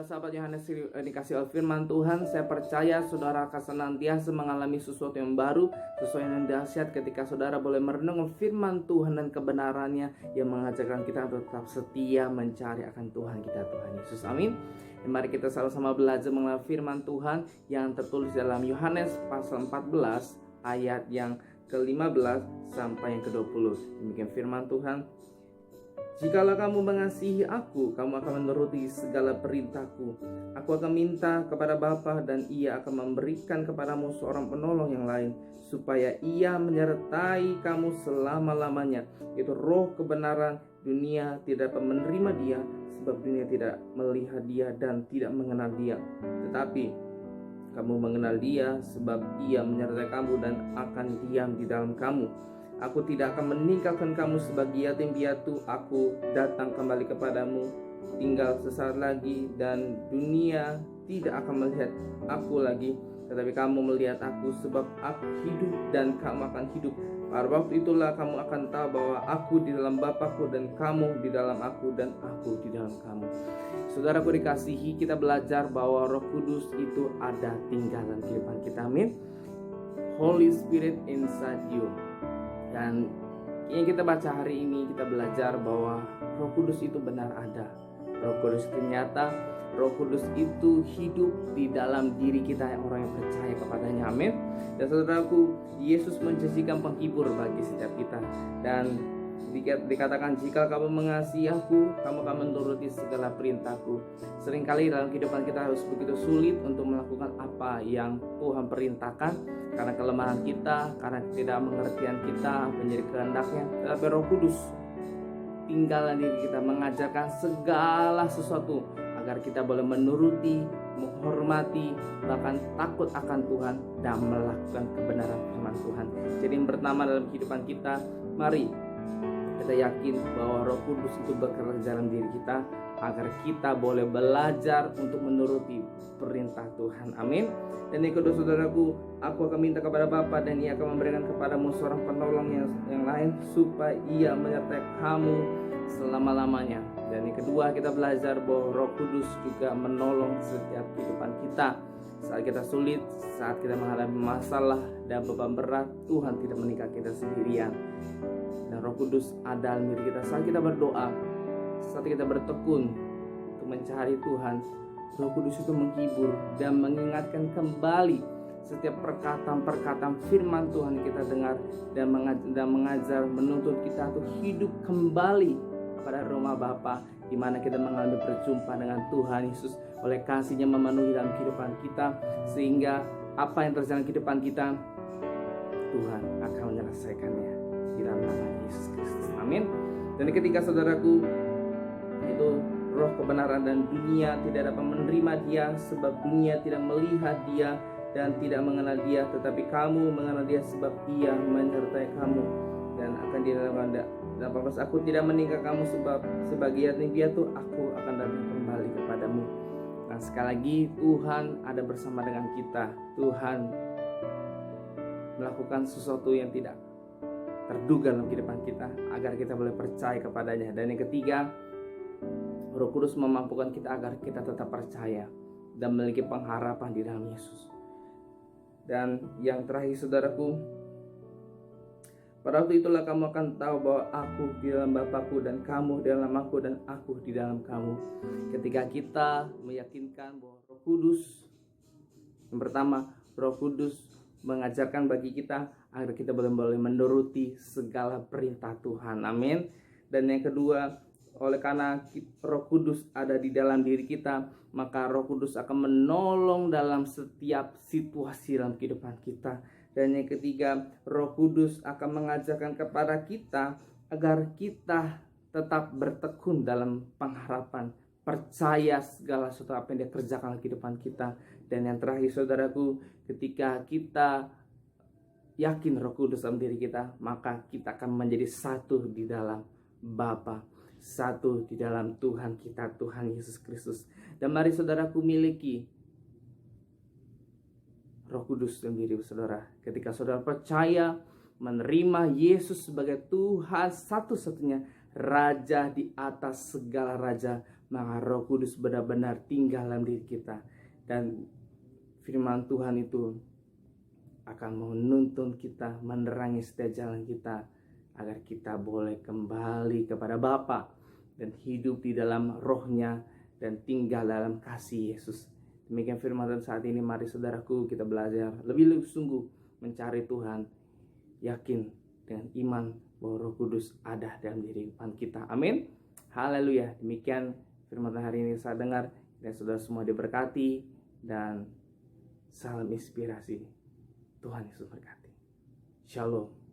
sahabat Yohanes dikasih oleh firman Tuhan, saya percaya saudara akan senantiasa mengalami sesuatu yang baru, sesuatu yang dahsyat ketika saudara boleh merenung firman Tuhan dan kebenarannya yang mengajarkan kita untuk tetap setia mencari akan Tuhan kita, Tuhan Yesus. Amin. Dan mari kita sama-sama belajar mengenai firman Tuhan yang tertulis dalam Yohanes pasal 14 ayat yang ke-15 sampai yang ke-20. Demikian firman Tuhan. Jikalau kamu mengasihi aku, kamu akan menuruti segala perintahku. Aku akan minta kepada Bapa dan ia akan memberikan kepadamu seorang penolong yang lain, supaya ia menyertai kamu selama-lamanya, yaitu Roh kebenaran. Dunia tidak dapat menerima dia, sebab dunia tidak melihat dia dan tidak mengenal dia. Tetapi kamu mengenal dia, sebab ia menyertai kamu dan akan diam di dalam kamu. Aku tidak akan meninggalkan kamu sebagai yatim piatu. Aku datang kembali kepadamu. Tinggal sesaat lagi dan dunia tidak akan melihat aku lagi, tetapi kamu melihat aku, sebab aku hidup dan kamu akan hidup. Pada waktu itulah kamu akan tahu bahwa aku di dalam Bapa-Ku dan kamu di dalam aku dan aku di dalam kamu. Saudaraku dikasihi, kita belajar bahwa Roh Kudus itu ada tinggal dalam kehidupan kita. Amin. Holy Spirit inside you. Dan yang kita baca hari ini, kita belajar bahwa Roh Kudus itu benar ada. Roh Kudus itu nyata. Roh Kudus itu hidup di dalam diri kita, orang yang percaya kepadanya. Amin. Dan saudaraku, Yesus menjanjikan penghibur bagi setiap kita. Dan dikatakan, jika kamu mengasihi aku, kamu akan menuruti segala perintahku. Seringkali dalam kehidupan kita harus begitu sulit untuk melakukan apa yang Tuhan perintahkan, karena kelemahan kita, karena ketidakmengertian kita menjadi kehendaknya. Tetapi Roh Kudus tinggal dalam diri kita, mengajarkan segala sesuatu agar kita boleh menuruti, menghormati, bahkan takut akan Tuhan dan melakukan kebenaran firman Tuhan. Jadi yang pertama dalam kehidupan kita, mari kita yakin bahwa Roh Kudus itu bekerja dalam diri kita agar kita boleh belajar untuk menuruti perintah Tuhan. Amin. Dan yang kedua, saudaraku, aku akan minta kepada Bapa dan ia akan memberikan kepadamu seorang penolong yang lain, supaya ia menyertai kamu selama-lamanya. Dan yang kedua, kita belajar bahwa Roh Kudus juga menolong setiap kehidupan kita. Saat kita sulit, saat kita menghadapi masalah dan beban berat, Tuhan tidak meninggalkan kita sendirian. Dan Roh Kudus ada dalam diri kita. Saat kita berdoa, saat kita bertekun untuk mencari Tuhan, Roh Kudus itu menghibur dan mengingatkan kembali setiap perkataan-perkataan firman Tuhan yang kita dengar, dan mengajar, menuntut kita untuk hidup kembali pada rumah Bapa, di mana kita mengalami perjumpaan dengan Tuhan Yesus oleh kasih-Nya memenuhi dalam kehidupan kita, sehingga apa yang terjadi dalam kehidupan kita, Tuhan akan menyelesaikannya di dalam nama Yesus Kristus. Amin. Dan ketika saudaraku, itu Roh kebenaran, dan dunia tidak dapat menerima dia, sebab dunia tidak melihat dia dan tidak mengenal dia, tetapi kamu mengenal dia, sebab ia menyertai kamu dan akan di dalam Anda. Dan aku tidak meninggal kamu sebab sebagai yatim piatu, aku akan datang kembali kepadamu. Nah, sekali lagi Tuhan ada bersama dengan kita. Tuhan melakukan sesuatu yang tidak terduga dalam kehidupan kita agar kita boleh percaya kepadanya. Dan yang ketiga, Roh Kudus memampukan kita agar kita tetap percaya dan memiliki pengharapan di dalam Yesus. Dan yang terakhir, saudaraku, pada waktu itulah kamu akan tahu bahwa aku di dalam Bapa-Ku dan kamu di dalam aku dan aku di dalam kamu. Ketika kita meyakinkan bahwa Roh Kudus, yang pertama, Roh Kudus mengajarkan bagi kita agar kita boleh menuruti segala perintah Tuhan. Amin. Dan yang kedua, oleh karena Roh Kudus ada di dalam diri kita, maka Roh Kudus akan menolong dalam setiap situasi dalam kehidupan kita. Dan yang ketiga, Roh Kudus akan mengajarkan kepada kita agar kita tetap bertekun dalam pengharapan, percaya segala sesuatu apa yang Dia kerjakan dalam kehidupan kita. Dan yang terakhir, saudaraku, ketika kita yakin Roh Kudus dalam diri kita, maka kita akan menjadi satu di dalam Bapa, satu di dalam Tuhan kita, Tuhan Yesus Kristus. Dan mari saudaraku miliki Roh Kudus dalam diri saudara. Ketika saudara percaya, menerima Yesus sebagai Tuhan satu-satunya, Raja di atas segala raja, maka Roh Kudus benar-benar tinggal dalam diri kita. Dan firman Tuhan itu akan menuntun kita, menerangi setiap jalan kita, agar kita boleh kembali kepada Bapa dan hidup di dalam Roh-Nya dan tinggal dalam kasih Yesus. Demikian firman Tuhan saat ini. Mari saudaraku, kita belajar lebih sungguh mencari Tuhan, yakin dengan iman bahwa Roh Kudus ada dalam diri kita. Amin. Haleluya. Demikian firman Tuhan hari ini saya dengar, dan saudara semua diberkati, dan salam inspirasi. Tuhan Yesus berkati. Shalom.